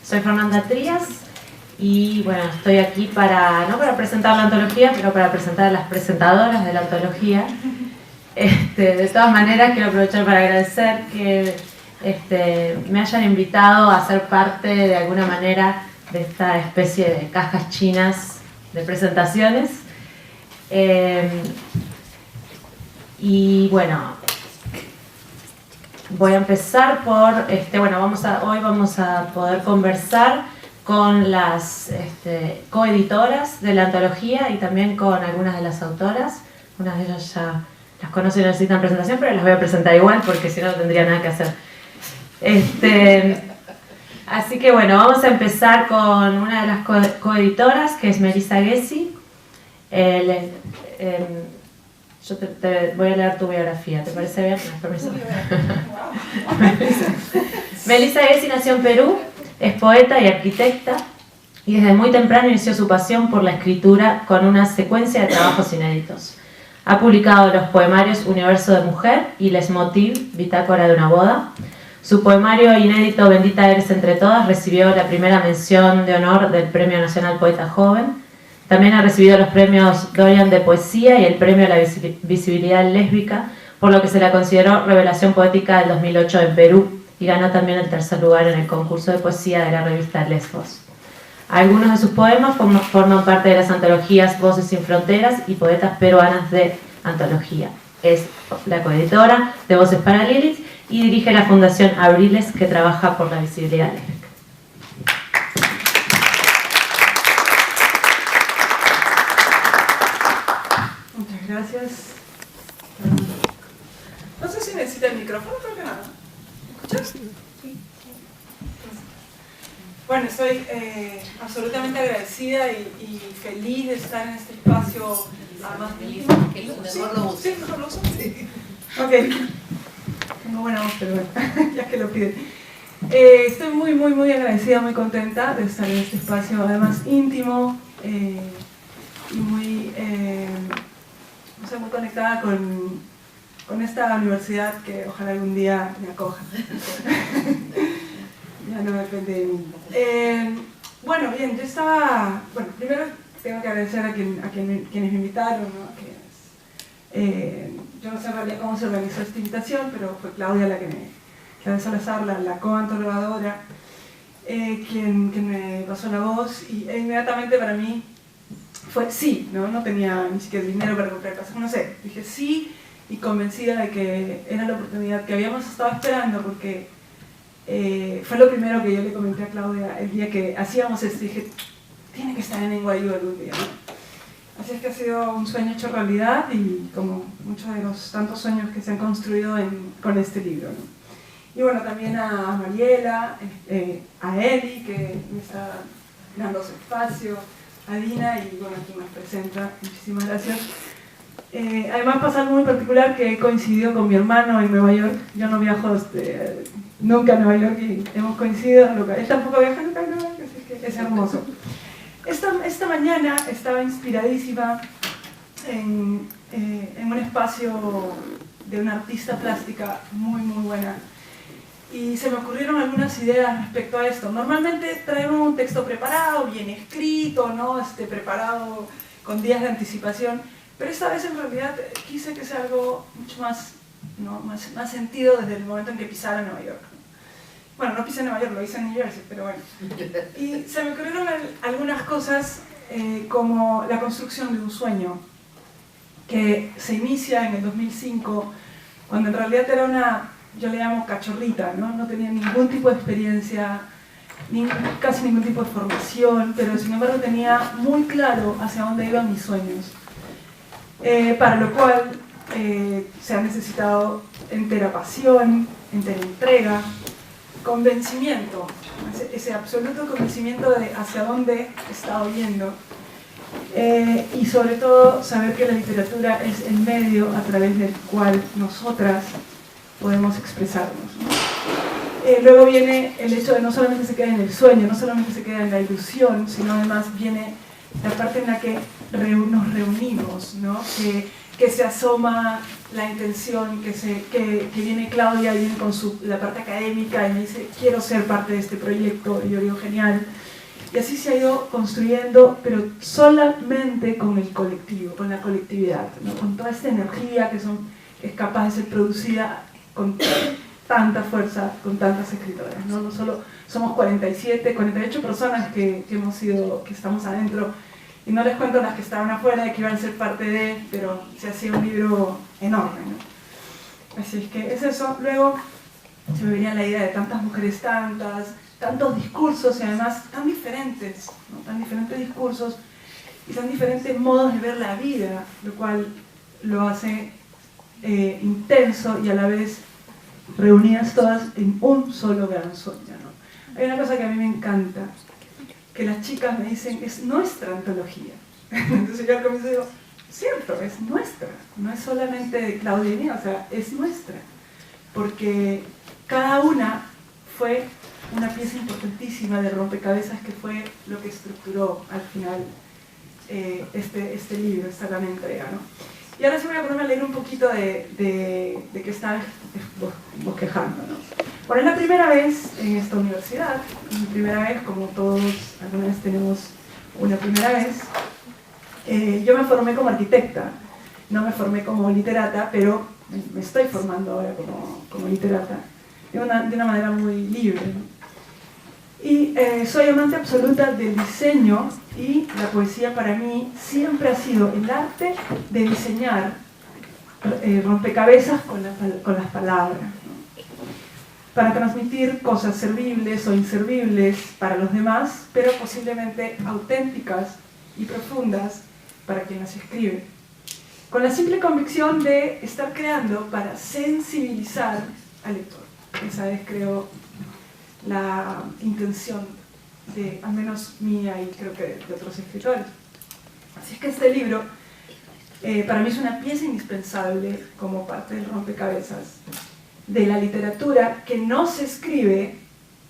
Soy Fernanda Trías y bueno, estoy aquí no para presentar la antología, pero para presentar a las presentadoras de la antología. De todas maneras, quiero aprovechar para agradecer que me hayan invitado a ser parte de alguna manera de esta especie de cajas chinas de presentaciones. Y bueno, voy a empezar por, hoy vamos a poder conversar con las coeditoras de la antología y también con algunas de las autoras. Unas de ellas ya las conocen y no necesitan presentación, pero las voy a presentar igual porque si no, no tendría nada que hacer. Así que bueno, vamos a empezar con una de las coeditoras, que es Melissa Gessi. Yo te voy a leer tu biografía, ¿te parece bien? Permiso. Melissa Gessi nació en Perú, es poeta y arquitecta, y desde muy temprano inició su pasión por la escritura con una secuencia de trabajos inéditos. Ha publicado los poemarios Universo de Mujer y Les Motive, Bitácora de una boda. Su poemario inédito Bendita eres entre todas recibió la primera mención de honor del Premio Nacional Poeta Joven. También ha recibido los premios Dorian de Poesía y el Premio a la Visibilidad Lésbica, por lo que se la consideró revelación poética del 2008 en Perú y ganó también el tercer lugar en el concurso de poesía de la revista Lesbos. Algunos de sus poemas forman parte de las antologías Voces sin Fronteras y Poetas Peruanas de Antología. Es la coeditora de Voces para Lilith y dirige la Fundación Abriles, que trabaja por la visibilidad lésbica. Muchas gracias. No sé si necesita el micrófono, creo que nada. ¿Escuchas? Sí. Bueno, estoy absolutamente agradecida y feliz de estar en este espacio. Además, mejor lo uso. Sí, mejor lo uso. Sí. Ok. Tengo buena voz, pero bueno, ya que lo piden. Estoy muy agradecida, muy contenta de estar en este espacio, además íntimo y muy conectada con esta universidad que ojalá algún día me acoja. Ya no depende de mí. Bueno, bien, yo estaba... Bueno, primero tengo que agradecer a quienes me invitaron, ¿no? Yo no sé en realidad cómo se organizó esta invitación, pero fue Claudia Claudia Salazar, la coantologadora, quien me pasó la voz, y inmediatamente para mí fue sí, ¿no? No tenía ni siquiera dinero para comprar cosas, no sé, dije sí, y convencida de que era la oportunidad que habíamos estado esperando, porque fue lo primero que yo le comenté a Claudia el día que hacíamos esto. Dije, tiene que estar en NYU algún día, ¿no? Así es que ha sido un sueño hecho realidad, y como muchos de los tantos sueños que se han construido con este libro, ¿no? Y bueno, también a Mariela, a Eli, que me está dando su espacio, a Dina, y bueno, quien nos presenta. Muchísimas gracias. Además pasa algo muy particular que coincidió con mi hermano en Nueva York. Yo no viajo nunca a Nueva York y hemos coincidido. Él tampoco viaja nunca a Nueva York, así que es hermoso. Esta mañana estaba inspiradísima en un espacio de una artista plástica muy buena, y se me ocurrieron algunas ideas respecto a esto. Normalmente traemos un texto preparado, bien escrito, ¿no? Preparado con días de anticipación, pero esta vez en realidad quise que sea algo mucho más, ¿no? más sentido desde el momento en que pisara Nueva York. Bueno, no pisé en Nueva York, lo hice en New Jersey, pero bueno. Y se me ocurrieron algunas cosas como la construcción de un sueño, que se inicia en el 2005, cuando en realidad era una, yo le llamo cachorrita, ¿no? No tenía ningún tipo de experiencia, casi ningún tipo de formación, pero sin embargo tenía muy claro hacia dónde iban mis sueños. Para lo cual se ha necesitado entera pasión, entera entrega, convencimiento, ese absoluto convencimiento de hacia dónde estaba yendo, y sobre todo saber que la literatura es el medio a través del cual nosotras podemos expresarnos, ¿no? Luego viene el hecho de no solamente se queda en el sueño, no solamente se queda en la ilusión, sino además viene la parte en la que nos reunimos, ¿no? Que que se asoma la intención, que viene Claudia, viene con la parte académica y me dice, quiero ser parte de este proyecto, y yo digo, genial. Y así se ha ido construyendo, pero solamente con el colectivo, con la colectividad, ¿no? Con toda esta energía que es capaz de ser producida con tanta fuerza, con tantas escritoras, ¿no? No solo somos 47, 48 personas que estamos adentro, y no les cuento las que estaban afuera y que iban a ser parte de, pero se hacía un libro enorme, ¿no? Así es que es eso. Luego se me venía la idea de tantas mujeres, tantos discursos y además tan diferentes, ¿no? Tan diferentes discursos y tan diferentes modos de ver la vida, lo cual lo hace intenso y a la vez reunidas todas en un solo gran sueño, ¿no? Hay una cosa que a mí me encanta, que las chicas me dicen, es nuestra antología. Entonces yo al comienzo digo, cierto, es nuestra, no es solamente de Claudia y mía, o sea, es nuestra, porque cada una fue una pieza importantísima de rompecabezas que fue lo que estructuró al final este libro, esta gran entrega, ¿no? Y ahora sí voy a ponerme a leer un poquito de qué estaba bosquejando, ¿no? Bueno, es la primera vez en esta universidad, mi primera vez, como todos alguna vez tenemos una primera vez. Yo me formé como arquitecta, no me formé como literata, pero me estoy formando ahora como literata, de una manera muy libre, ¿no? Y soy amante absoluta del diseño, y la poesía para mí siempre ha sido el arte de diseñar rompecabezas con las palabras, ¿no? Para transmitir cosas servibles o inservibles para los demás, pero posiblemente auténticas y profundas para quien las escribe, con la simple convicción de estar creando para sensibilizar al lector. Esa es, creo, la intención de, al menos mía y creo que de otros escritores. Así es que este libro para mí es una pieza indispensable como parte del rompecabezas de la literatura que no se escribe,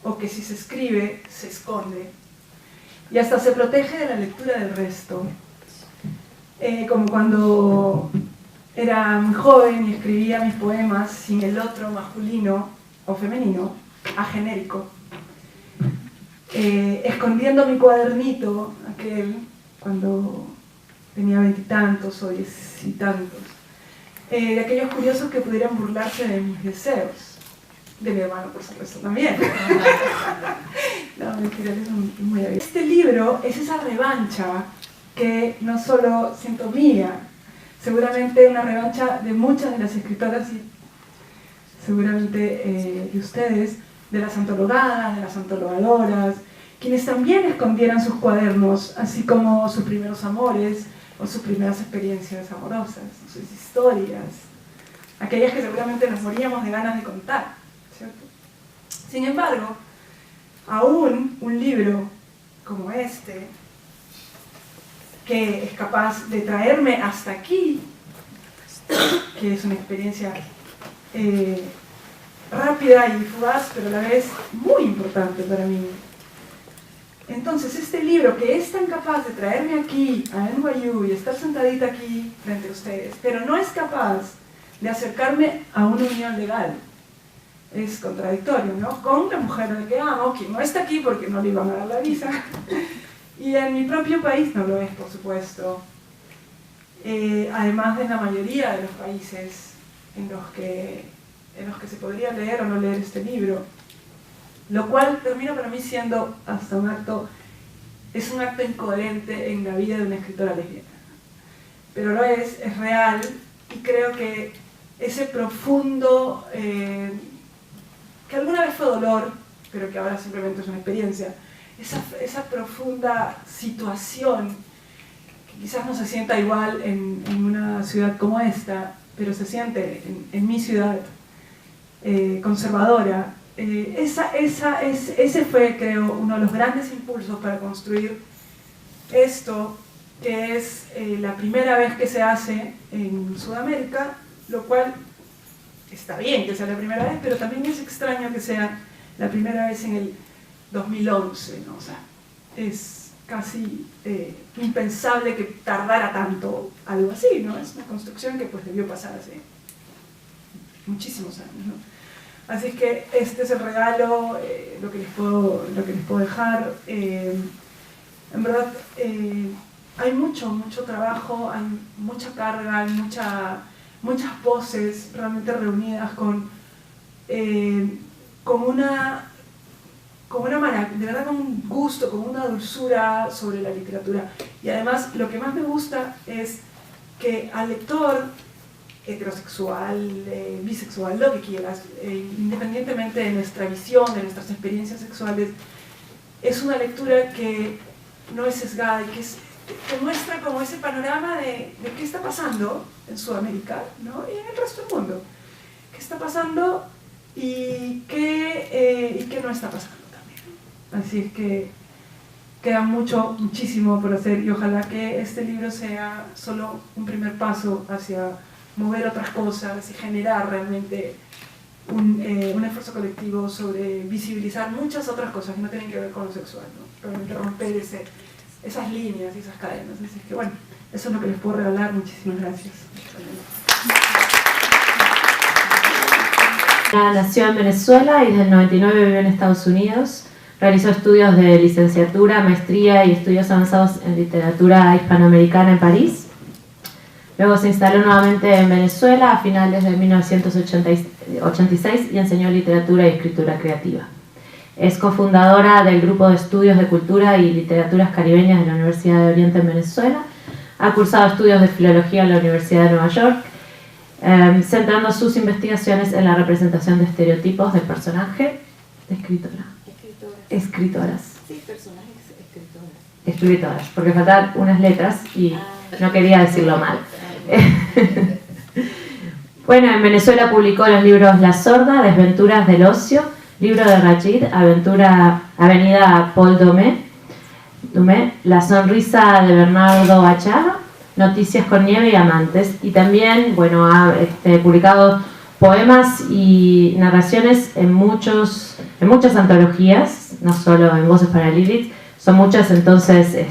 o que si se escribe se esconde y hasta se protege de la lectura del resto, como cuando era muy joven y escribía mis poemas sin el otro masculino o femenino, agenérico, escondiendo mi cuadernito, aquel cuando tenía 20 y tantos o 10 y tantos, de aquellos curiosos que pudieran burlarse de mis deseos, de mi hermano por supuesto también. No, mentira, es muy abierto. Este libro es esa revancha que no solo siento mía, seguramente una revancha de muchas de las escritoras y seguramente de ustedes, de las antologadas, de las antologadoras, quienes también escondieran sus cuadernos, así como sus primeros amores o sus primeras experiencias amorosas, sus historias, aquellas que seguramente nos moríamos de ganas de contar, ¿cierto? Sin embargo, aún un libro como este, que es capaz de traerme hasta aquí, que es una experiencia rápida y fugaz, pero a la vez muy importante para mí. Entonces, este libro que es tan capaz de traerme aquí a NYU y estar sentadita aquí frente a ustedes, pero no es capaz de acercarme a una unión legal, es contradictorio, ¿no? Con la mujer a la que amo, que no está aquí porque no le iban a dar la visa, y en mi propio país no lo es, por supuesto, además de la mayoría de los países en los que se podría leer o no leer este libro, lo cual termina para mí siendo hasta un acto incoherente en la vida de una escritora lesbiana. Pero lo es real, y creo que ese profundo, que alguna vez fue dolor, pero que ahora simplemente es una experiencia, esa profunda situación, que quizás no se sienta igual en una ciudad como esta, pero se siente en mi ciudad conservadora. Ese fue, creo, uno de los grandes impulsos para construir esto, que es la primera vez que se hace en Sudamérica, lo cual está bien que sea la primera vez, pero también es extraño que sea la primera vez en el 2011, ¿no? O sea, es casi impensable que tardara tanto algo así, ¿no? Es una construcción que pues debió pasar hace muchísimos años, ¿no? Así es que este es el regalo, lo que les puedo dejar. En verdad, hay mucho trabajo, hay mucha carga, hay muchas voces realmente reunidas con de verdad con un gusto, con una dulzura sobre la literatura. Y además lo que más me gusta es que al lector heterosexual, bisexual, lo que quieras, independientemente de nuestra visión, de nuestras experiencias sexuales, es una lectura que no es sesgada y que muestra como ese panorama de qué está pasando en Sudamérica, ¿no? Y en el resto del mundo. ¿Qué está pasando y qué no está pasando también? Así es que queda muchísimo por hacer y ojalá que este libro sea solo un primer paso hacia mover otras cosas y generar realmente un esfuerzo colectivo sobre visibilizar muchas otras cosas que no tienen que ver con lo sexual, ¿no? Realmente romper esas líneas y esas cadenas. Así que bueno, eso es lo que les puedo regalar. Muchísimas gracias. Nació en Venezuela y desde el 99 vivió en Estados Unidos. Realizó estudios de licenciatura, maestría y estudios avanzados en literatura hispanoamericana en París. Luego se instaló nuevamente en Venezuela a finales de 1986 y enseñó literatura y escritura creativa. Es cofundadora del Grupo de Estudios de Cultura y Literaturas Caribeñas de la Universidad de Oriente en Venezuela. Ha cursado estudios de filología en la Universidad de Nueva York, centrando sus investigaciones en la representación de estereotipos del personaje de escritora. Escritoras. Sí, personajes escritoras. Escritoras, porque faltan unas letras y no quería decirlo mal. Bueno, en Venezuela publicó los libros La Sorda, Desventuras del Ocio, Libro de Rachid, Avenida Paul Domé, La Sonrisa de Bernardo Achaga, Noticias con Nieve y Amantes. Y también, bueno, ha publicado poemas y narraciones en muchas antologías, no solo en Voces para Lilith, son muchas, entonces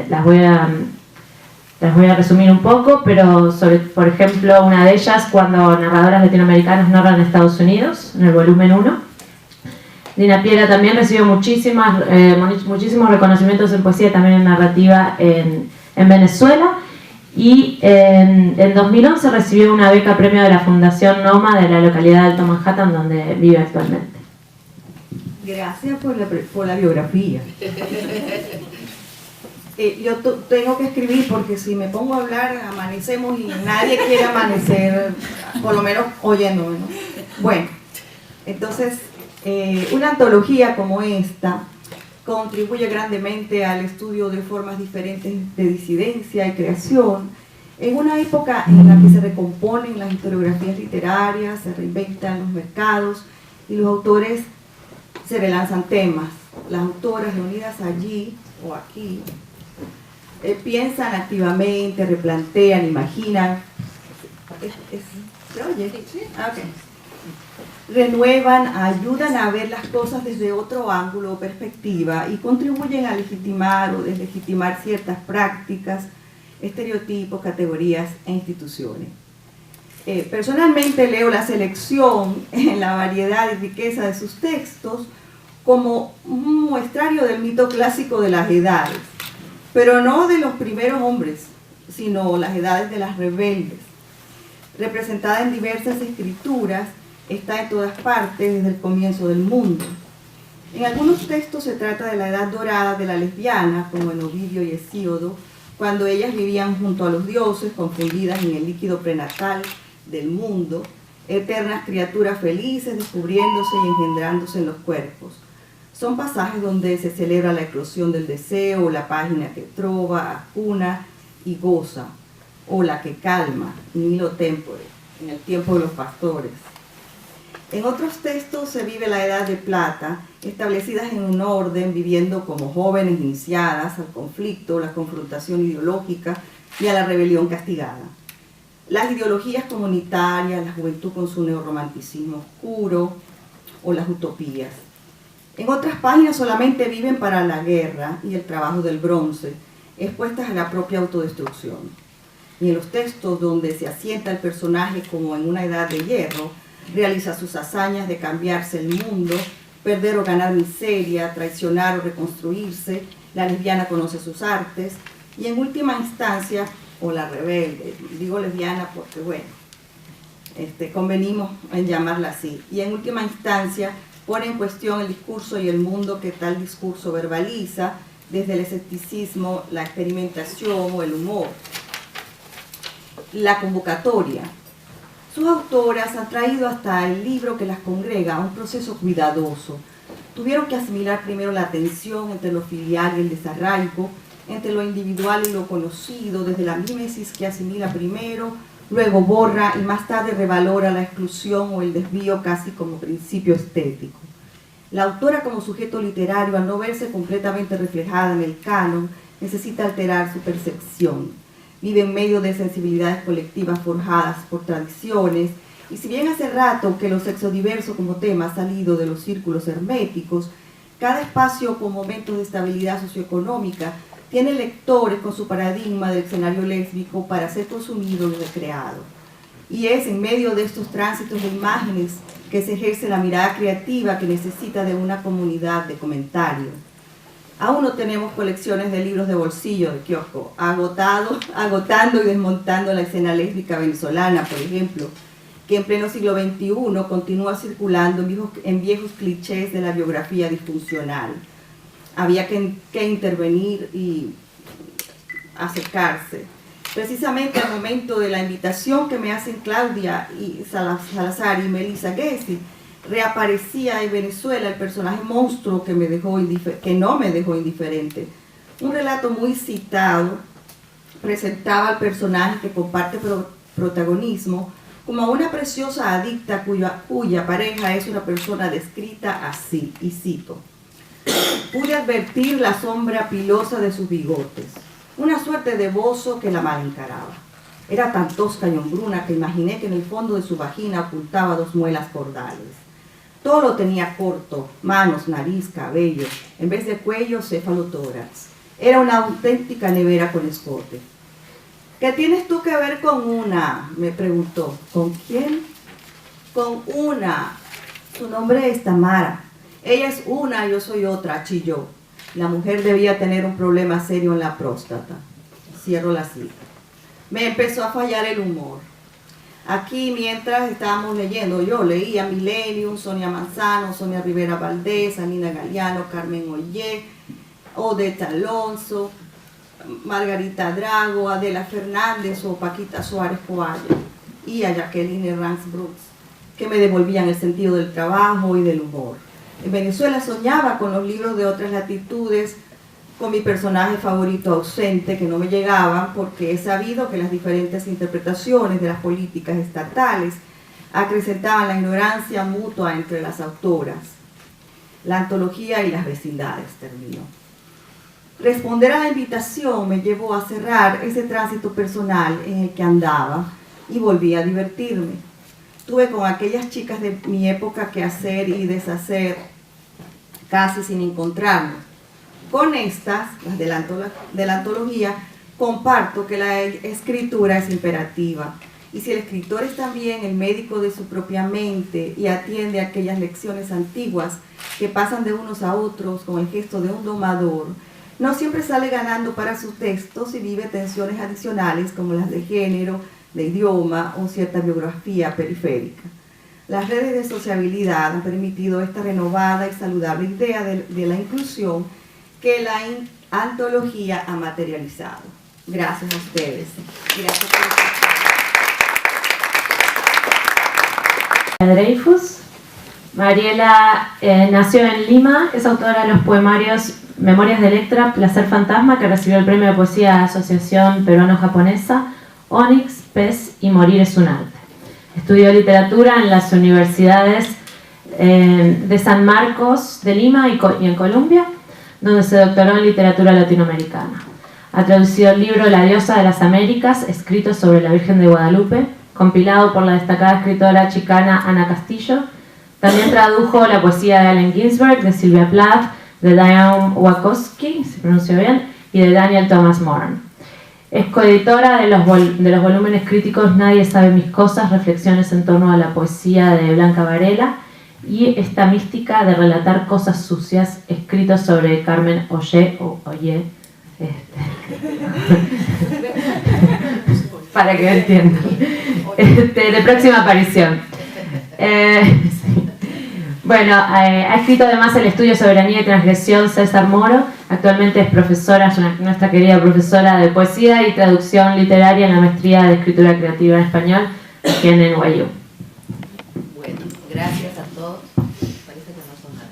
las voy a resumir un poco, pero por ejemplo, una de ellas, cuando narradoras latinoamericanas narran en Estados Unidos, en el volumen 1. Dina Piera también recibió muchísimos reconocimientos en poesía y también en narrativa en Venezuela. Y en 2011 recibió una beca premio de la Fundación Noma de la localidad de Alto Manhattan, donde vive actualmente. Gracias por la biografía. Yo tengo que escribir porque si me pongo a hablar amanecemos y nadie quiere amanecer, por lo menos oyéndome, ¿no? Bueno, entonces una antología como esta contribuye grandemente al estudio de formas diferentes de disidencia y creación en una época en la que se recomponen las historiografías literarias, se reinventan los mercados y los autores se relanzan temas. Las autoras reunidas allí o aquí piensan activamente, replantean, imaginan. ¿Se oye? Sí. Okay. Renuevan, ayudan a ver las cosas desde otro ángulo o perspectiva y contribuyen a legitimar o deslegitimar ciertas prácticas, estereotipos, categorías e instituciones. Personalmente leo la selección en la variedad y riqueza de sus textos como un muestrario del mito clásico de las edades, pero no de los primeros hombres, sino las edades de las rebeldes, representada en diversas escrituras. Está en todas partes desde el comienzo del mundo. En algunos textos se trata de la edad dorada de la lesbiana, como en Ovidio y Hesíodo, cuando ellas vivían junto a los dioses, confundidas en el líquido prenatal del mundo, eternas criaturas felices descubriéndose y engendrándose en los cuerpos. Son pasajes donde se celebra la eclosión del deseo, la página que trova, acuna y goza, o la que calma, nilo tempore, en el tiempo de los pastores. En otros textos se vive la edad de plata, establecidas en un orden, viviendo como jóvenes iniciadas al conflicto, la confrontación ideológica y a la rebelión castigada. Las ideologías comunitarias, la juventud con su neorromanticismo oscuro o las utopías. En otras páginas solamente viven para la guerra y el trabajo del bronce, expuestas a la propia autodestrucción. Y en los textos donde se asienta el personaje como en una edad de hierro, realiza sus hazañas de cambiarse el mundo, perder o ganar miseria, traicionar o reconstruirse, la lesbiana conoce sus artes, y en última instancia, o la rebelde, digo lesbiana porque bueno, convenimos en llamarla así, y en última instancia pone en cuestión el discurso y el mundo que tal discurso verbaliza, desde el escepticismo, la experimentación o el humor. La convocatoria. Sus autoras han traído hasta el libro que las congrega a un proceso cuidadoso. Tuvieron que asimilar primero la tensión entre lo filial y el desarraigo, entre lo individual y lo conocido, desde la mímesis que asimila primero, luego borra y más tarde revalora la exclusión o el desvío casi como principio estético. La autora como sujeto literario, al no verse completamente reflejada en el canon, necesita alterar su percepción. Vive en medio de sensibilidades colectivas forjadas por tradiciones, y si bien hace rato que lo sexodiverso como tema ha salido de los círculos herméticos, cada espacio con momentos de estabilidad socioeconómica tiene lectores con su paradigma del escenario lésbico para ser consumido y recreado. Y es en medio de estos tránsitos de imágenes que se ejerce la mirada creativa que necesita de una comunidad de comentarios. Aún no tenemos colecciones de libros de bolsillo de kiosco, agotando y desmontando la escena lésbica venezolana, por ejemplo, que en pleno siglo XXI continúa circulando en viejos clichés de la biografía disfuncional. Había que intervenir y acercarse. Precisamente al momento de la invitación que me hacen Claudia y Salazar y Melissa Gessi, reaparecía en Venezuela el personaje monstruo que no me dejó indiferente. Un relato muy citado presentaba al personaje que comparte protagonismo como una preciosa adicta cuya pareja es una persona descrita así, y cito: pude advertir la sombra pilosa de sus bigotes, una suerte de bozo que la mal encaraba. Era tan tosca y hombruna que imaginé que en el fondo de su vagina ocultaba 2 muelas cordales. Todo lo tenía corto, manos, nariz, cabello, en vez de cuello, céfalo-tórax. Era una auténtica nevera con escote. ¿Qué tienes tú que ver con una?, me preguntó. ¿Con quién? Con una. Su nombre es Tamara. Ella es una, yo soy otra, chilló. La mujer debía tener un problema serio en la próstata. Cierro la cita. Me empezó a fallar el humor. Aquí, mientras estábamos leyendo, yo leía Millennium, Sonia Manzano, Sonia Rivera Valdés, Anina Galeano, Carmen Ollé, Odette Alonso, Margarita Drago, Adela Fernández o Paquita Suárez Coalla, y a Jacqueline Herranz Brooks, que me devolvían el sentido del trabajo y del humor. En Venezuela soñaba con los libros de otras latitudes, con mi personaje favorito ausente, que no me llegaban, porque he sabido que las diferentes interpretaciones de las políticas estatales acrecentaban la ignorancia mutua entre las autoras. La antología y las vecindades terminó. Responder a la invitación me llevó a cerrar ese tránsito personal en el que andaba y volví a divertirme. Tuve con aquellas chicas de mi época que hacer y deshacer casi sin encontrarnos. Con estas, las de la antología, comparto que la escritura es imperativa. Y si el escritor es también el médico de su propia mente y atiende a aquellas lecciones antiguas que pasan de unos a otros con el gesto de un domador, no siempre sale ganando para sus textos y vive tensiones adicionales como las de género, de idioma o cierta biografía periférica. Las redes de sociabilidad han permitido esta renovada y saludable idea de la inclusión que la antología ha materializado. Gracias a ustedes. Gracias por escuchar. Dreyfus. Mariela nació en Lima, es autora de los poemarios Memorias de Electra, Placer Fantasma, que recibió el premio de poesía de la Asociación Peruano-Japonesa, Onyx, Pez y Morir es un arte. Estudió literatura en las universidades de San Marcos de Lima y en Colombia, donde se doctoró en literatura latinoamericana. Ha traducido el libro La diosa de las Américas, escrito sobre la Virgen de Guadalupe, compilado por la destacada escritora chicana Ana Castillo, También tradujo la poesía de Allen Ginsberg, de Sylvia Plath, de Diane Wachowski, si pronuncio bien, y de Daniel Thomas Moran. Es coeditora de los volúmenes críticos Nadie sabe mis cosas, reflexiones en torno a la poesía de Blanca Varela, y esta mística de relatar cosas sucias, escritos sobre Carmen Ollé, para que entiendan, de próxima aparición. Sí. Bueno, ha escrito además el estudio Soberanía y Transgresión César Moro. Actualmente es profesora, es nuestra querida profesora de poesía y traducción literaria en la maestría de escritura creativa en español aquí en NYU. Bueno, gracias a todos. Parece que no son nada.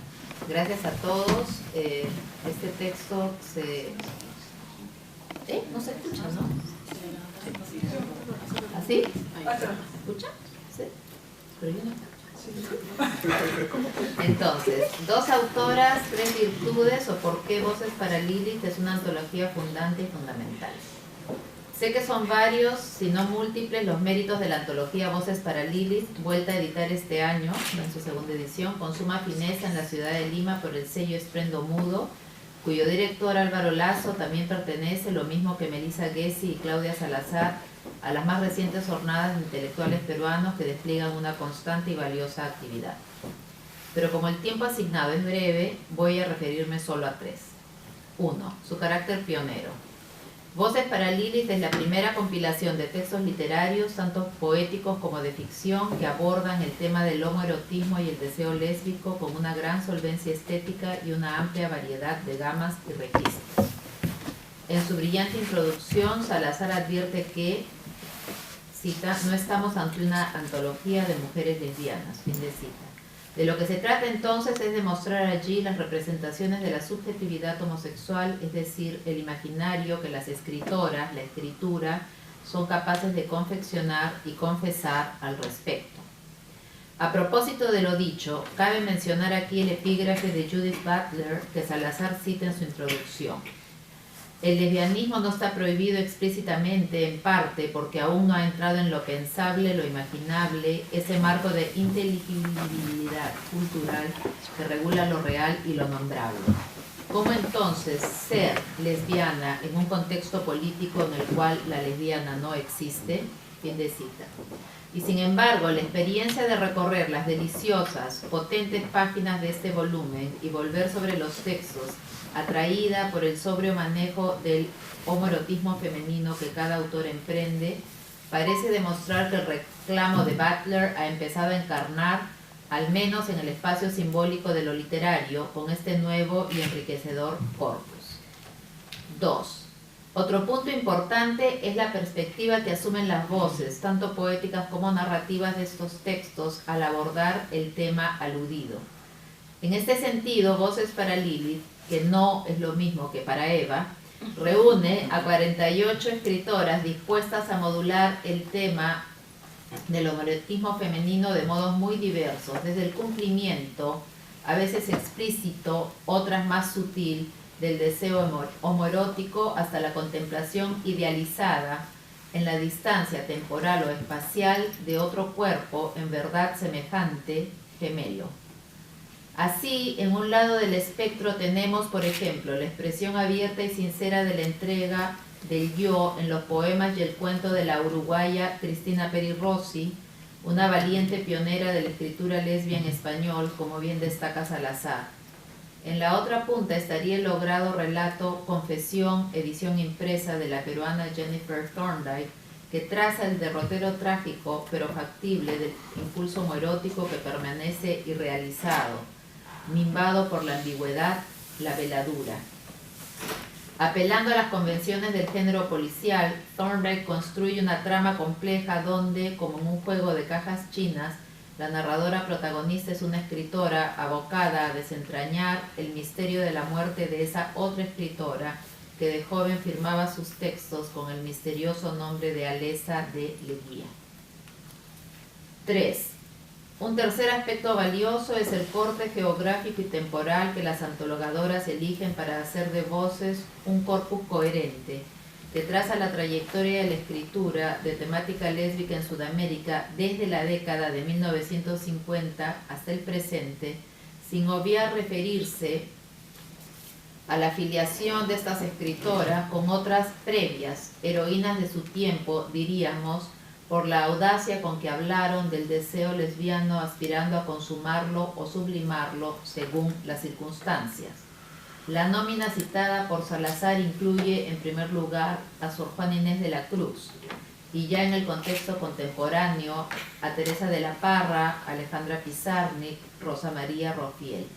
Gracias a todos. Este texto se... no se escucha, ¿no? ¿Así? ¿Se escucha? Sí. Pero yo no escucho. Entonces, dos autoras, tres virtudes o por qué Voces para Lilith es una antología fundante y fundamental. Sé que son varios, si no múltiples, los méritos de la antología Voces para Lilith, vuelta a editar este año, en su segunda edición, con suma fineza en la ciudad de Lima por el sello Esprendo Mudo, cuyo director Álvaro Lazo también pertenece, lo mismo que Melissa Gessi y Claudia Salazar, a las más recientes jornadas de intelectuales peruanos que despliegan una constante y valiosa actividad. Pero como el tiempo asignado es breve, voy a referirme solo a tres. 1. Su carácter pionero. Voces para Lilith es la primera compilación de textos literarios, tanto poéticos como de ficción, que abordan el tema del homoerotismo y el deseo lésbico con una gran solvencia estética y una amplia variedad de gamas y registros. En su brillante introducción, Salazar advierte que, cita, no estamos ante una antología de mujeres lesbianas, fin de cita. De lo que se trata entonces es de mostrar allí las representaciones de la subjetividad homosexual, es decir, el imaginario que las escritoras, la escritura, son capaces de confeccionar y confesar al respecto. A propósito de lo dicho, cabe mencionar aquí el epígrafe de Judith Butler que Salazar cita en su introducción. El lesbianismo no está prohibido explícitamente, en parte, porque aún no ha entrado en lo pensable, lo imaginable, ese marco de inteligibilidad cultural que regula lo real y lo nombrable. ¿Cómo entonces ser lesbiana en un contexto político en el cual la lesbiana no existe? Fin de cita. Y sin embargo, la experiencia de recorrer las deliciosas, potentes páginas de este volumen y volver sobre los textos, atraída por el sobrio manejo del homoerotismo femenino que cada autor emprende, parece demostrar que el reclamo de Butler ha empezado a encarnar, al menos en el espacio simbólico de lo literario, con este nuevo y enriquecedor corpus. 2. Otro punto importante es la perspectiva que asumen las voces, tanto poéticas como narrativas de estos textos, al abordar el tema aludido. En este sentido, Voces para Lilith, que no es lo mismo que para Eva, reúne a 48 escritoras dispuestas a modular el tema del homoerotismo femenino de modos muy diversos, desde el cumplimiento, a veces explícito, otras más sutil, del deseo homoerótico hasta la contemplación idealizada en la distancia temporal o espacial de otro cuerpo en verdad semejante, gemelo. Así, en un lado del espectro tenemos, por ejemplo, la expresión abierta y sincera de la entrega del yo en los poemas y el cuento de la uruguaya Cristina Peri Rossi, una valiente pionera de la escritura lesbia en español, como bien destaca Salazar. En la otra punta estaría el logrado relato Confesión, edición impresa de la peruana Jennifer Thorndike, que traza el derrotero trágico pero factible del impulso homoerótico que permanece irrealizado, mimbado por la ambigüedad, la veladura. Apelando a las convenciones del género policial, Thorndike construye una trama compleja donde, como en un juego de cajas chinas, la narradora protagonista es una escritora abocada a desentrañar el misterio de la muerte de esa otra escritora que de joven firmaba sus textos con el misterioso nombre de Alesa de Leguía. 3. Un tercer aspecto valioso es el corte geográfico y temporal que las antologadoras eligen para hacer de Voces un corpus coherente, que traza la trayectoria de la escritura de temática lésbica en Sudamérica desde la década de 1950 hasta el presente, sin obviar referirse a la afiliación de estas escritoras con otras previas, heroínas de su tiempo, diríamos, por la audacia con que hablaron del deseo lesbiano aspirando a consumarlo o sublimarlo según las circunstancias. La nómina citada por Salazar incluye en primer lugar a Sor Juana Inés de la Cruz y ya en el contexto contemporáneo a Teresa de la Parra, Alejandra Pizarnik, Rosa María Rofiel.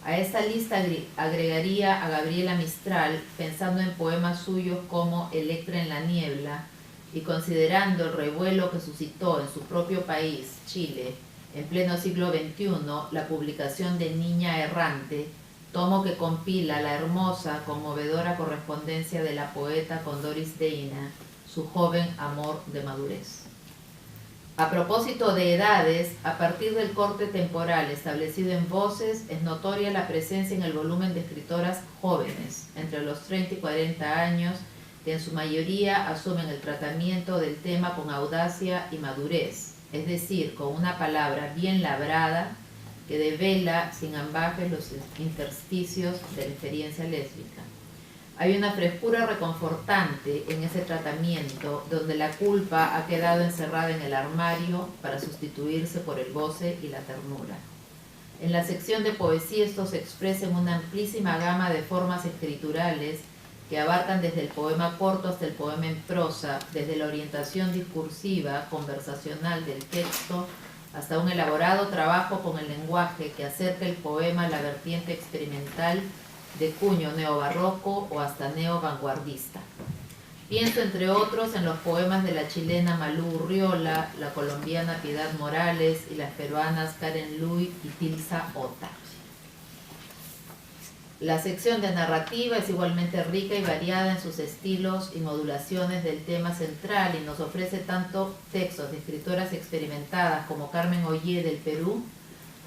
A esta lista agregaría a Gabriela Mistral, pensando en poemas suyos como Electra en la niebla y considerando el revuelo que suscitó en su propio país, Chile, en pleno siglo XXI, la publicación de Niña Errante, tomo que compila la hermosa, conmovedora correspondencia de la poeta con Doris Deina, su joven amor de madurez. A propósito de edades, a partir del corte temporal establecido en Voces, es notoria la presencia en el volumen de escritoras jóvenes, entre los 30 y 40 años, que en su mayoría asumen el tratamiento del tema con audacia y madurez, es decir, con una palabra bien labrada que devela sin ambajes los intersticios de la experiencia lésbica. Hay una frescura reconfortante en ese tratamiento donde la culpa ha quedado encerrada en el armario para sustituirse por el goce y la ternura. En la sección de poesía esto se expresa en una amplísima gama de formas escriturales que abarcan desde el poema corto hasta el poema en prosa, desde la orientación discursiva, conversacional del texto, hasta un elaborado trabajo con el lenguaje que acerca el poema a la vertiente experimental de cuño neobarroco o hasta neovanguardista. Pienso, entre otros, en los poemas de la chilena Malú Urriola, la colombiana Piedad Morales y las peruanas Karen Luy y Tilsa Ota. La sección de narrativa es igualmente rica y variada en sus estilos y modulaciones del tema central y nos ofrece tanto textos de escritoras experimentadas como Carmen Ollé del Perú,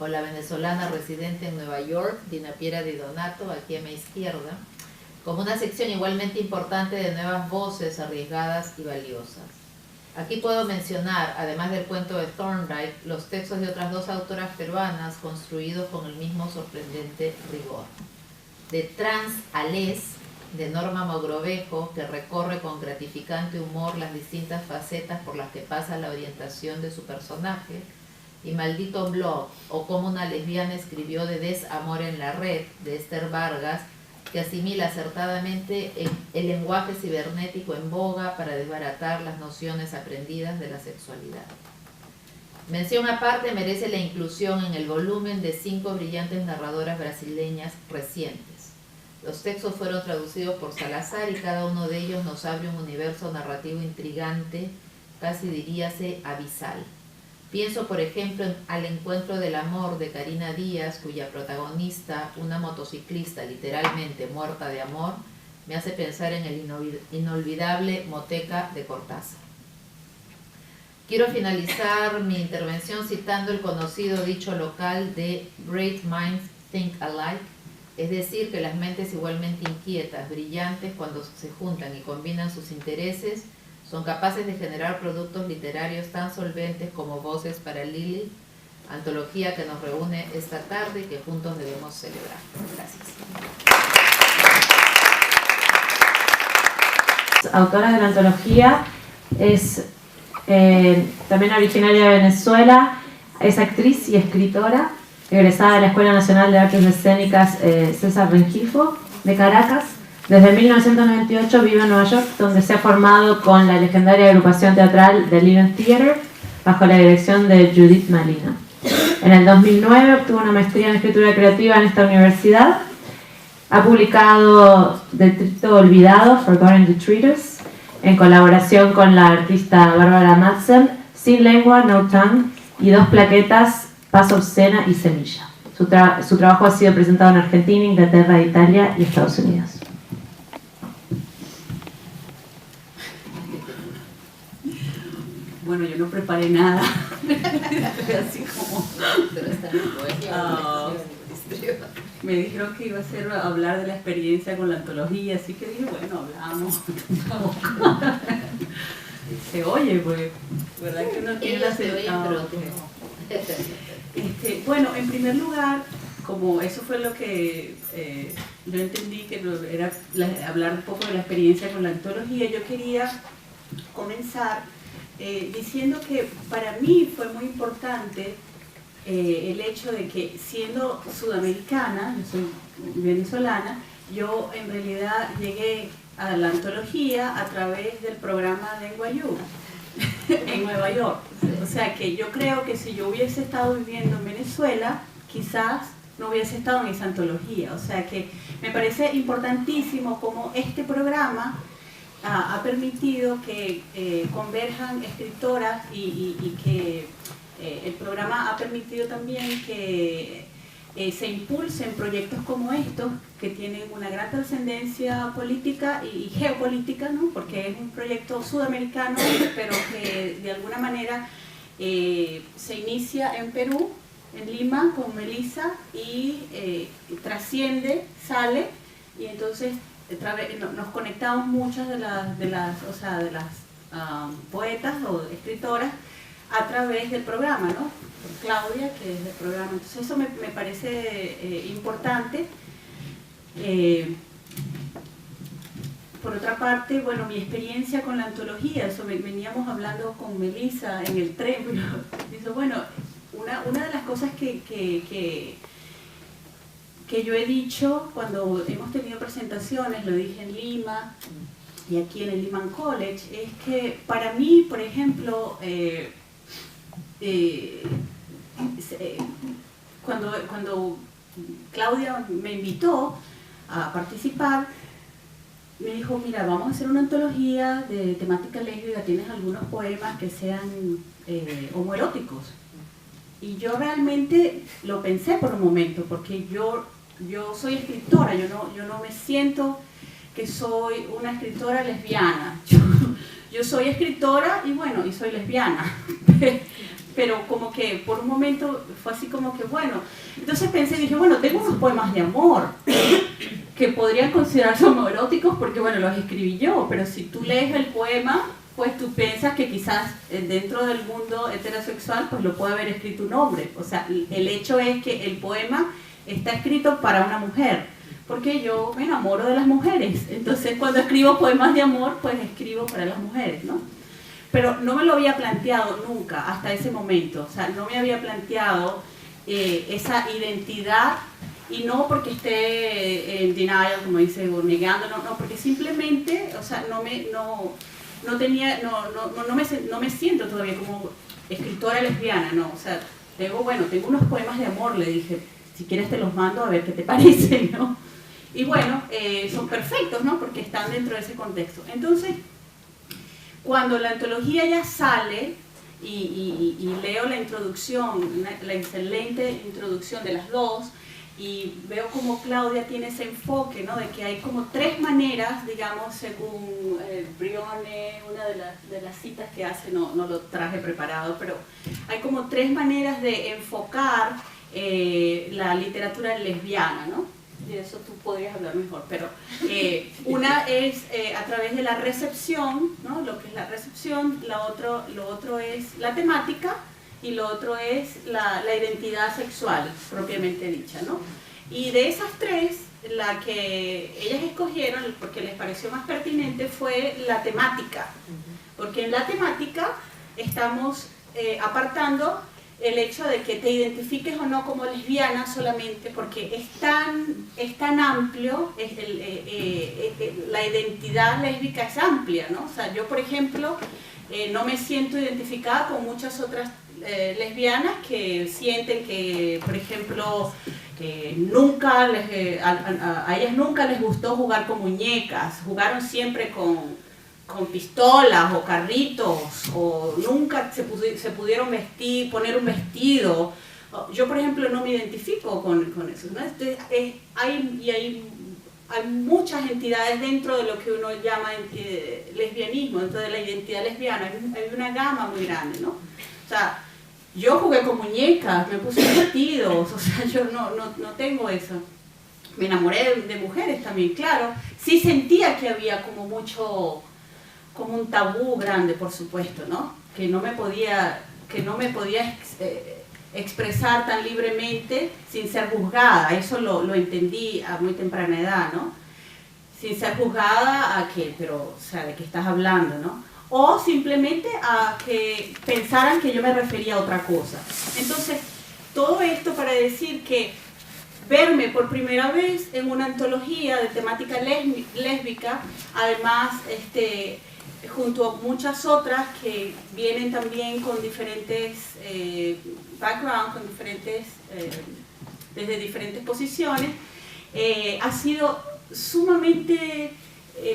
o la venezolana residente en Nueva York, Dina Piera Di Donato, aquí a mi izquierda, como una sección igualmente importante de nuevas voces arriesgadas y valiosas. Aquí puedo mencionar, además del cuento de Thorndike, los textos de otras dos autoras peruanas construidos con el mismo sorprendente rigor. De Trans Alés, de Norma Mogrovejo, que recorre con gratificante humor las distintas facetas por las que pasa la orientación de su personaje, y Maldito Blog, o Cómo una lesbiana escribió de Desamor en la red, de Esther Vargas, que asimila acertadamente el lenguaje cibernético en boga para desbaratar las nociones aprendidas de la sexualidad. Mención aparte merece la inclusión en el volumen de 5 brillantes narradoras brasileñas recientes. Los textos fueron traducidos por Salazar y cada uno de ellos nos abre un universo narrativo intrigante, casi diríase abisal. Pienso, por ejemplo, en Al encuentro del amor de Karina Díaz, cuya protagonista, una motociclista literalmente muerta de amor, me hace pensar en el inolvidable Moteca de Cortázar. Quiero finalizar mi intervención citando el conocido dicho local de Great Minds Think Alike, es decir, que las mentes igualmente inquietas, brillantes, cuando se juntan y combinan sus intereses, son capaces de generar productos literarios tan solventes como Voces para Lili, antología que nos reúne esta tarde y que juntos debemos celebrar. Gracias. Autora de la antología es también originaria de Venezuela, es actriz y escritora, egresada de la Escuela Nacional de Artes Escénicas César Rengifo de Caracas. Desde 1998 vive en Nueva York, donde se ha formado con la legendaria agrupación teatral The Living Theater, bajo la dirección de Judith Malina. En el 2009 obtuvo una maestría en escritura creativa en esta universidad. Ha publicado Detrito Olvidado, Forgotten Detritus, en colaboración con la artista Bárbara Madsen, Sin Lengua, No Tongue, y 2 plaquetas, Paz Obscena y Semilla. Su trabajo ha sido presentado en Argentina, Inglaterra, Italia y Estados Unidos. Bueno, yo no preparé nada. Así como... Pero está en el poema. me dijeron que iba a ser hablar de la experiencia con la antología, así que dije, bueno, hablamos. Se oye, pues, ¿verdad que uno tiene la sensación? Bueno, en primer lugar, como eso fue lo que yo entendí que era hablar un poco de la experiencia con la antología, yo quería comenzar diciendo que para mí fue muy importante el hecho de que siendo sudamericana, yo soy venezolana, yo en realidad llegué a la antología a través del programa de NYU en Nueva York. O sea que yo creo que si yo hubiese estado viviendo en Venezuela, quizás no hubiese estado en esa antología. O sea que me parece importantísimo cómo este programa ha permitido que converjan escritoras y que el programa ha permitido también que se impulsen proyectos como estos que tienen una gran trascendencia política y geopolítica, ¿no? Porque es un proyecto sudamericano, pero que de alguna manera se inicia en Perú, en Lima, con Melissa, y trasciende, sale, y entonces nos conectamos muchas de las poetas o escritoras a través del programa, ¿no? Por Claudia, que es del programa. Entonces eso me parece importante. Por otra parte, bueno, mi experiencia con la antología, eso veníamos hablando con Melissa en el tren, pero dice, bueno, una de las cosas que yo he dicho cuando hemos tenido presentaciones, lo dije en Lima y aquí en el Lehman College, es que para mí, por ejemplo, cuando Claudia me invitó a participar, me dijo, mira, vamos a hacer una antología de temática lésbica, tienes algunos poemas que sean homoeróticos. Y yo realmente lo pensé por un momento, porque yo soy escritora, yo no me siento que soy una escritora lesbiana. Yo soy escritora y bueno, y soy lesbiana. Pero como que por un momento fue así como que bueno. Entonces pensé, dije, bueno, tengo unos poemas de amor que podrían considerarse homoeróticos porque bueno, los escribí yo, pero si tú lees el poema, pues tú piensas que quizás dentro del mundo heterosexual pues lo puede haber escrito un hombre. O sea, el hecho es que el poema está escrito para una mujer, porque yo me enamoro de las mujeres. Entonces cuando escribo poemas de amor, pues escribo para las mujeres, ¿no? Pero no me lo había planteado nunca hasta ese momento. O sea, no me había planteado esa identidad, y no porque esté en denial, como dice, o negando, no, porque simplemente, o sea, no me siento todavía como escritora lesbiana, no. O sea, tengo unos poemas de amor, le dije, si quieres te los mando a ver qué te parecen, ¿no? Y bueno, son perfectos, ¿no? Porque están dentro de ese contexto. Entonces, cuando la antología ya sale y leo la introducción, la excelente introducción de las dos, y veo como Claudia tiene ese enfoque, ¿no? De que hay como tres maneras, digamos, según Brione, una de las citas que hace, no lo traje preparado, pero hay como tres maneras de enfocar la literatura lesbiana, ¿no? De eso tú podrías hablar mejor, pero una es a través de la recepción, ¿no? Lo que es la recepción, lo otro es la temática, y lo otro es la identidad sexual propiamente dicha, ¿no? Y de esas tres, la que ellas escogieron, porque les pareció más pertinente, fue la temática, porque en la temática estamos apartando el hecho de que te identifiques o no como lesbiana solamente, porque es tan amplio, la identidad lésbica es amplia, ¿no? O sea, yo, por ejemplo, no me siento identificada con muchas otras lesbianas que sienten que, por ejemplo, que nunca a ellas nunca les gustó jugar con muñecas, jugaron siempre con pistolas o carritos, o nunca se pudieron poner un vestido. Yo, por ejemplo, no me identifico con eso, ¿no? Entonces, hay muchas entidades dentro de lo que uno llama lesbianismo, dentro de la identidad lesbiana, hay una gama muy grande, ¿no? O sea, yo jugué con muñecas, me puse vestidos, o sea, yo no tengo eso. me enamoré de mujeres también, claro. Sí sentía que había como mucho, como un tabú grande, por supuesto, ¿no? Que no me podía expresar tan libremente sin ser juzgada. Eso lo entendí a muy temprana edad, ¿no? Sin ser juzgada a que, pero, o sea, ¿de qué estás hablando, no? O simplemente a que pensaran que yo me refería a otra cosa. Entonces, todo esto para decir que verme por primera vez en una antología de temática lésbica, además junto a muchas otras que vienen también con diferentes backgrounds, con desde diferentes posiciones, ha sido sumamente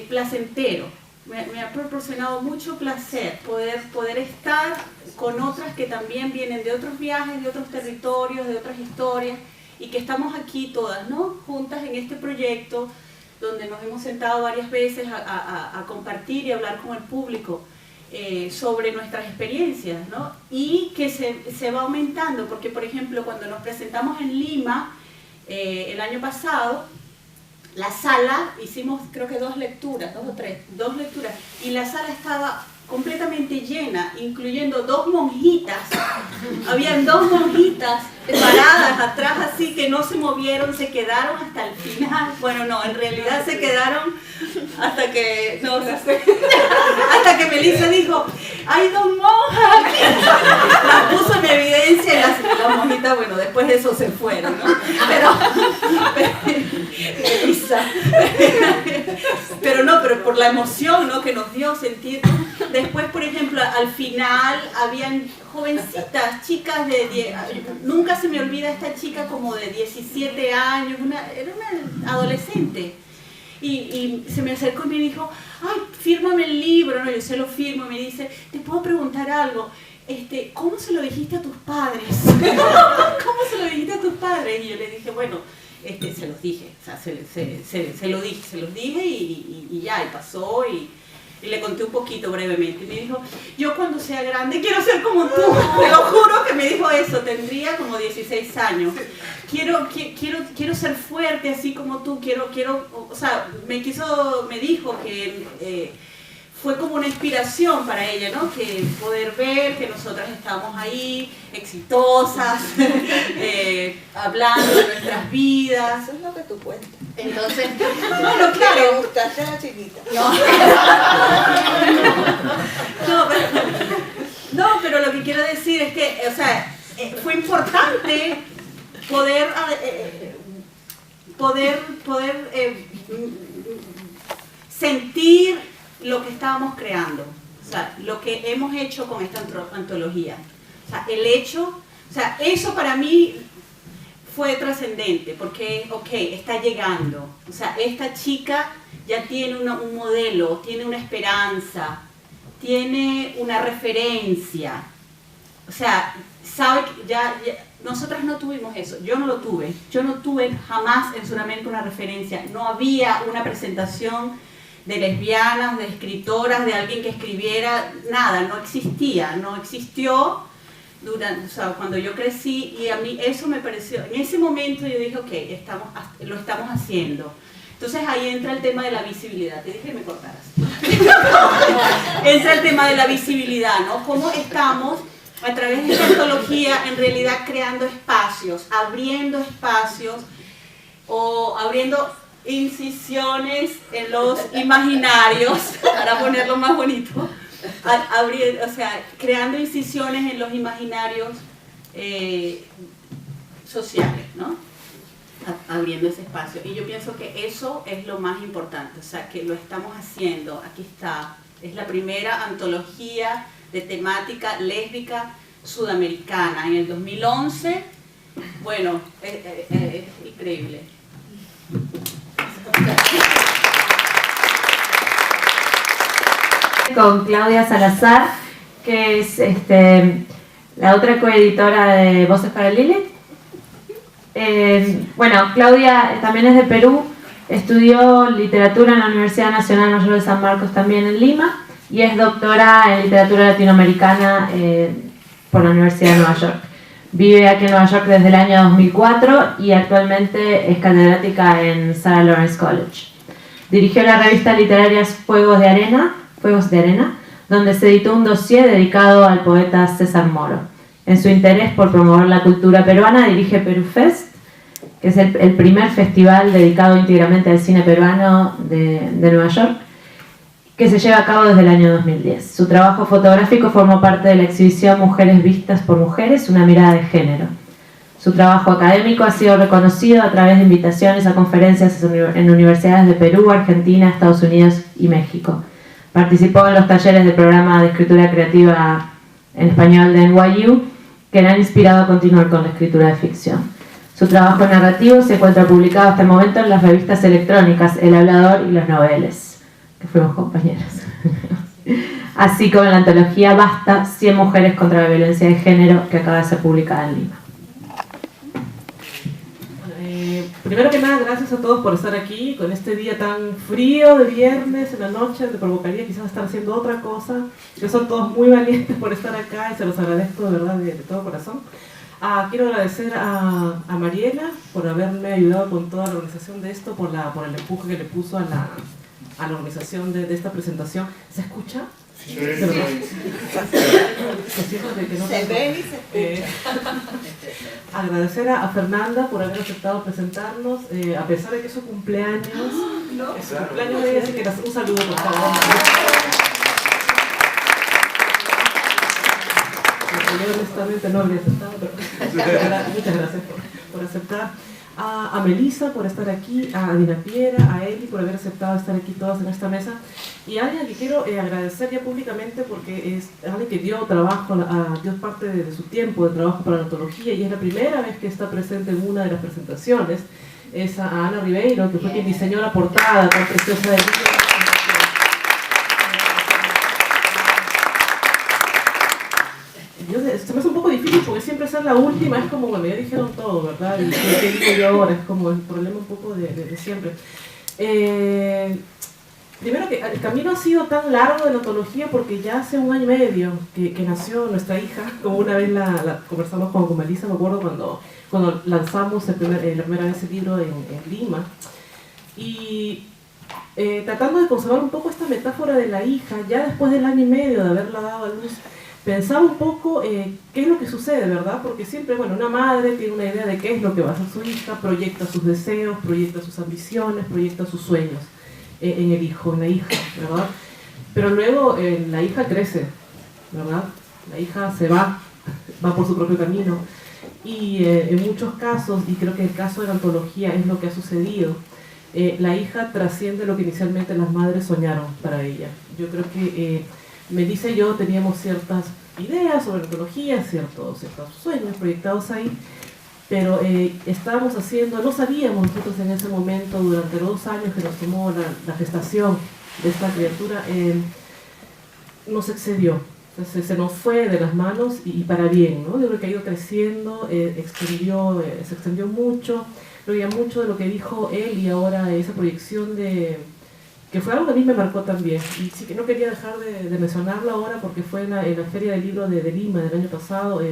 placentero. Me ha proporcionado mucho placer poder estar con otras que también vienen de otros viajes, de otros territorios, de otras historias, y que estamos aquí todas, ¿no? Juntas en este proyecto, donde nos hemos sentado varias veces a compartir y hablar con el público sobre nuestras experiencias, ¿no? Y que se va aumentando, porque por ejemplo cuando nos presentamos en Lima el año pasado, la sala, hicimos creo que 2 lecturas, 2 o 3, 2 lecturas, y la sala estaba completamente llena, incluyendo 2 monjitas. Habían 2 monjitas paradas atrás así que no se movieron, se quedaron hasta el final. Bueno, no, en realidad se quedaron hasta que, no, hasta que Melissa dijo, hay 2 monjas aquí. Las puso en evidencia y las monjitas, bueno, después de eso se fueron, ¿no? Pero por la emoción, ¿no?, que nos dio sentir. Después, por ejemplo, al final habían jovencitas, chicas de 10, nunca se me olvida esta chica como de 17 años, era una adolescente. Y se me acercó y me dijo, ay, fírmame el libro, ¿no? Yo se lo firmo y me dice, ¿te puedo preguntar algo? ¿Cómo se lo dijiste a tus padres? ¿Cómo se lo dijiste a tus padres? Y yo le dije, bueno, se los dije, o sea, se los dije y ya, y pasó y le conté un poquito brevemente. Y me dijo, yo cuando sea grande quiero ser como tú. Te lo juro que me dijo eso, tendría como 16 años. Quiero ser fuerte así como tú, o sea, me dijo que fue como una inspiración para ella, ¿no? Que poder ver que nosotras estamos ahí, exitosas, hablando de nuestras vidas. Eso es lo que tú cuentas. Entonces, Bueno, claro, me gustaste a la chiquita. No, pero lo que quiero decir es que, o sea, fue importante poder sentir lo que estábamos creando, o sea, lo que hemos hecho con esta antología. O sea, eso para mí fue trascendente, porque, ok, está llegando. O sea, esta chica ya tiene un modelo, tiene una esperanza, tiene una referencia. O sea, sabe que ya nosotras no tuvimos eso, yo no lo tuve. Yo no tuve jamás en Sudamérica una referencia. No había una presentación de lesbianas, de escritoras, de alguien que escribiera, nada, no existió durante, o sea, cuando yo crecí, y a mí eso me pareció, en ese momento yo dije, ok, lo estamos haciendo. Entonces ahí entra el tema de la visibilidad, te dije que me cortaras. Entra el tema de la visibilidad, ¿no? Cómo estamos a través de esta antología en realidad creando espacios, abriendo espacios o abriendo incisiones en los imaginarios, para ponerlo más bonito, o sea, creando incisiones en los imaginarios sociales, ¿no? Abriendo ese espacio. Y yo pienso que eso es lo más importante, o sea, que lo estamos haciendo. Aquí está, es la primera antología de temática lésbica sudamericana. En el 2011, bueno, es increíble. Con Claudia Salazar, que es la otra coeditora de Voces para Lilith. Bueno, Claudia también es de Perú, estudió literatura en la Universidad Nacional Mayor de San Marcos, también en Lima, y es doctora en literatura latinoamericana por la Universidad de Nueva York. Vive aquí en Nueva York desde el año 2004 y actualmente es catedrática en Sarah Lawrence College. Dirigió la revista literaria Fuegos de Arena, donde se editó un dossier dedicado al poeta César Moro. En su interés por promover la cultura peruana, dirige Perú Fest, que es el primer festival dedicado íntegramente al cine peruano de Nueva York, que se lleva a cabo desde el año 2010. Su trabajo fotográfico formó parte de la exhibición Mujeres Vistas por Mujeres, una mirada de género. Su trabajo académico ha sido reconocido a través de invitaciones a conferencias en universidades de Perú, Argentina, Estados Unidos y México. Participó en los talleres del programa de escritura creativa en español de NYU, que le han inspirado a continuar con la escritura de ficción. Su trabajo narrativo se encuentra publicado hasta el momento en las revistas electrónicas El Hablador y Los Noveles, que fuimos compañeros. Así como en la antología Basta, 100 mujeres contra la violencia de género, que acaba de ser publicada en Lima. Primero que nada, gracias a todos por estar aquí con este día tan frío de viernes en la noche. Me provocaría quizás estar haciendo otra cosa. Que son todos muy valientes por estar acá y se los agradezco de verdad de todo corazón. Quiero agradecer a Mariela por haberme ayudado con toda la organización de esto, por el empuje que le puso a la organización de esta presentación. ¿Se escucha? Sí. Se ve y se escucha. Agradecer a Fernanda por haber aceptado presentarnos, a pesar de que es su cumpleaños. Es su cumpleaños de ella, así que un saludo, por favor. Yo honestamente no habría aceptado, pero muchas gracias por aceptar. A Melissa por estar aquí, a Dina Piera, a Eli por haber aceptado estar aquí todas en esta mesa, y a alguien que quiero agradecer ya públicamente porque es alguien que dio trabajo, dio parte de su tiempo de trabajo para la antología, y es la primera vez que está presente en una de las presentaciones. Es a Ana Ribeiro, que fue quien diseñó la portada tan preciosa del libro. Se me hace un poco difícil porque siempre ser la última es como, bueno, ya dijeron todo, ¿verdad? Y ¿qué digo yo ahora? Es como el problema un poco de siempre. Primero que el camino ha sido tan largo de la antología porque ya hace 1 año y medio que nació nuestra hija, como una vez la conversamos con Melissa, me acuerdo cuando lanzamos la primera vez el libro en Lima. Y tratando de conservar un poco esta metáfora de la hija, ya después del 1 año y medio de haberla dado a luz, pensaba un poco qué es lo que sucede, ¿verdad? Porque siempre, bueno, una madre tiene una idea de qué es lo que va a hacer su hija, proyecta sus deseos, proyecta sus ambiciones, proyecta sus sueños en el hijo, en la hija, ¿verdad? Pero luego la hija crece, ¿verdad? La hija se va por su propio camino. Y en muchos casos, y creo que el caso de la antología es lo que ha sucedido, la hija trasciende lo que inicialmente las madres soñaron para ella. Yo creo que Melissa y yo teníamos ciertas ideas sobre la antología, ciertos sueños proyectados ahí, pero no sabíamos nosotros en ese momento, durante los 2 años que nos tomó la gestación de esta criatura, nos excedió, se nos fue de las manos y para bien, ¿no? Yo creo que ha ido creciendo, se extendió mucho, creo que mucho de lo que dijo él y ahora esa proyección que fue algo que a mí me marcó también, y sí que no quería dejar de mencionarlo ahora porque fue en la Feria del Libro de Lima del año pasado,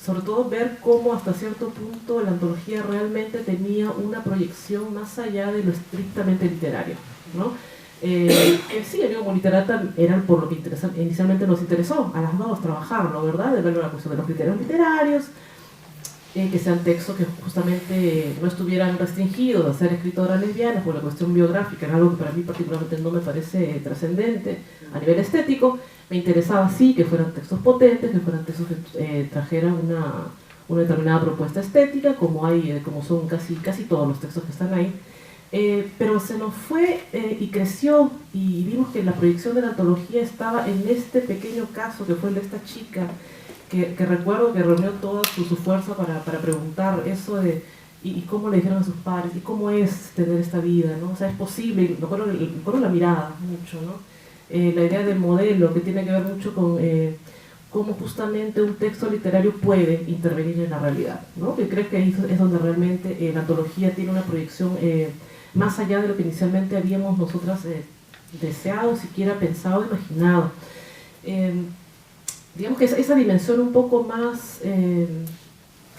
sobre todo ver cómo hasta cierto punto la antología realmente tenía una proyección más allá de lo estrictamente literario, ¿no? Que sí, yo como literata eran por lo que inicialmente nos interesó a las dos trabajarlo, ¿verdad? De ver la cuestión de los criterios literarios, que sean textos que justamente no estuvieran restringidos a ser escritoras lesbianas por la cuestión biográfica, era algo que para mí particularmente no me parece trascendente a nivel estético. Me interesaba sí que fueran textos potentes, que fueran textos que trajeran una determinada propuesta estética, como son casi todos los textos que están ahí. Pero se nos fue y creció, y vimos que la proyección de la antología estaba en este pequeño caso que fue el de esta chica, que recuerdo que reunió toda su fuerza para preguntar eso de y cómo le dijeron a sus padres, y cómo es tener esta vida, ¿no? O sea, es posible, me acuerdo la mirada mucho, ¿no? La idea del modelo, que tiene que ver mucho con cómo justamente un texto literario puede intervenir en la realidad, ¿no? Que creo que ahí es donde realmente la antología tiene una proyección más allá de lo que inicialmente habíamos nosotras deseado, siquiera pensado, imaginado. Digamos que esa dimensión un poco más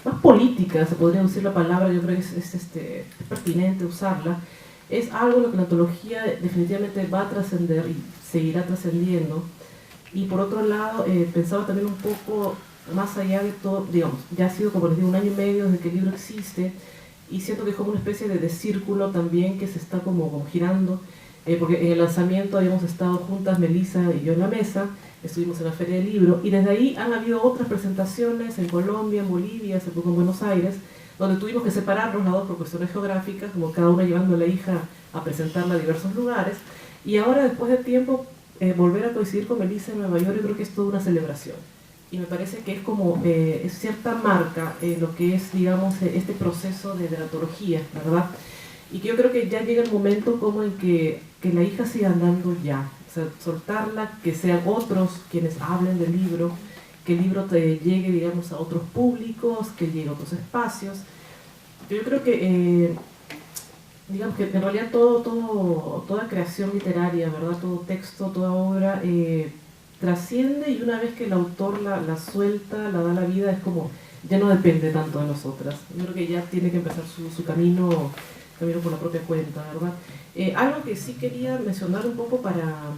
más política, se podría decir la palabra, yo creo que es pertinente usarla, es algo en lo que la antología definitivamente va a trascender y seguirá trascendiendo. Y por otro lado, pensaba también un poco más allá de todo, digamos, ya ha sido como les digo 1 año y medio desde que el libro existe, y siento que es como una especie de círculo también que se está como girando, porque en el lanzamiento habíamos estado juntas, Melissa y yo en la mesa, estuvimos en la Feria del Libro, y desde ahí han habido otras presentaciones en Colombia, en Bolivia, hace poco en Buenos Aires, donde tuvimos que separarnos las dos por cuestiones geográficas, como cada una llevando a la hija a presentarla a diversos lugares, y ahora después de tiempo volver a coincidir con Melissa en Nueva York, yo creo que es toda una celebración. Y me parece que es como es cierta marca lo que es, digamos, este proceso de la antología, ¿verdad? Y que yo creo que ya llega el momento como en que la hija siga andando ya, o sea, soltarla, que sean otros quienes hablen del libro, que el libro te llegue, digamos, a otros públicos, que llegue a otros espacios. Yo creo que, digamos que en realidad toda creación literaria, ¿verdad? Todo texto, toda obra, trasciende, y una vez que el autor la suelta, la da la vida, es como, ya no depende tanto de nosotras. Yo creo que ya tiene que empezar su camino por la propia cuenta, ¿verdad? Algo que sí quería mencionar un poco para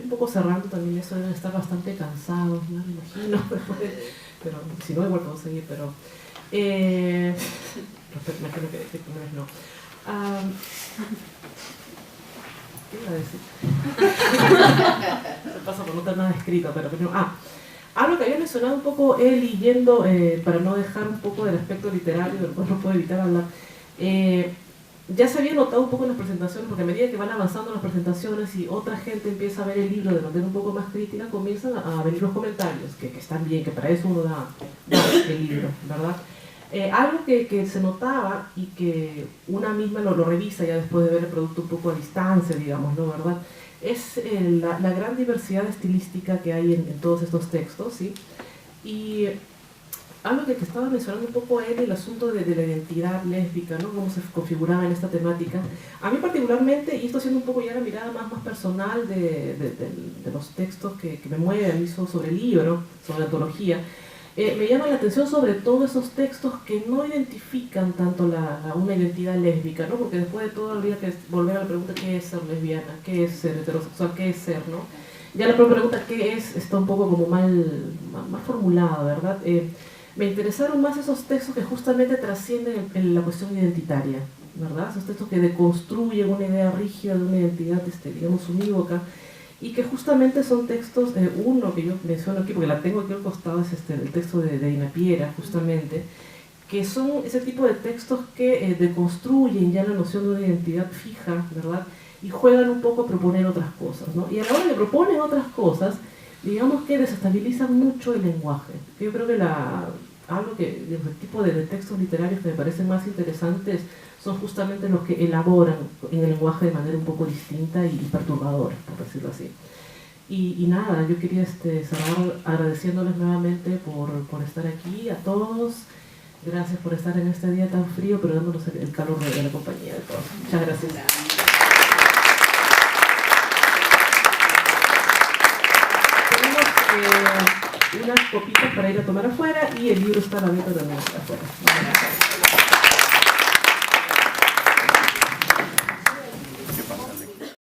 un poco cerrando también, eso deben estar bastante cansados, ¿no? Me imagino, pero si no igual puedo seguir, pero imagino que primero no. ¿Qué iba a decir? Se pasa por no tener nada escrito, pero primero, algo que había mencionado un poco él y yendo, para no dejar un poco del aspecto literario, del cual no puedo evitar hablar, ya se había notado un poco en las presentaciones, porque a medida que van avanzando las presentaciones y otra gente empieza a ver el libro de manera un poco más crítica, comienzan a venir los comentarios, que están bien, que para eso uno da el libro, ¿verdad? Algo que se notaba y que una misma lo revisa ya después de ver el producto un poco a distancia, digamos, ¿no? ¿Verdad? Es la gran diversidad estilística que hay en todos estos textos, ¿sí? Y algo que estaba mencionando un poco él, el asunto de la identidad lésbica, ¿no? Cómo se configuraba en esta temática. A mí particularmente, y esto siendo un poco ya la mirada más personal de los textos que me mueven a mí sobre el libro, sobre la antología, me llama la atención sobre todo esos textos que no identifican tanto una identidad lésbica, ¿no? Porque después de todo habría que volver a la pregunta ¿qué es ser lesbiana? ¿Qué es ser heterosexual? ¿Qué es ser? ¿No? Ya la propia pregunta ¿qué es? Está un poco como mal formulada, ¿verdad? Me interesaron más esos textos que justamente trascienden en la cuestión identitaria, ¿verdad? Esos textos que deconstruyen una idea rígida de una identidad, digamos, unívoca, y que justamente son textos, uno que yo menciono aquí, porque la tengo aquí al costado, es el texto de Dina Piera, justamente, que son ese tipo de textos que deconstruyen ya la noción de una identidad fija, ¿verdad? Y juegan un poco a proponer otras cosas, ¿no? Y a la hora de proponer otras cosas, digamos que desestabilizan mucho el lenguaje. Yo creo que el tipo de textos literarios que me parecen más interesantes son justamente los que elaboran en el lenguaje de manera un poco distinta y perturbadora, por decirlo así. Y nada, yo quería cerrar agradeciéndoles nuevamente por estar aquí, a todos. Gracias por estar en este día tan frío, pero dándonos el calor de la compañía de todos. Muchas gracias. Tenemos unas copitas para ir a tomar afuera, y el libro está a la venta también afuera.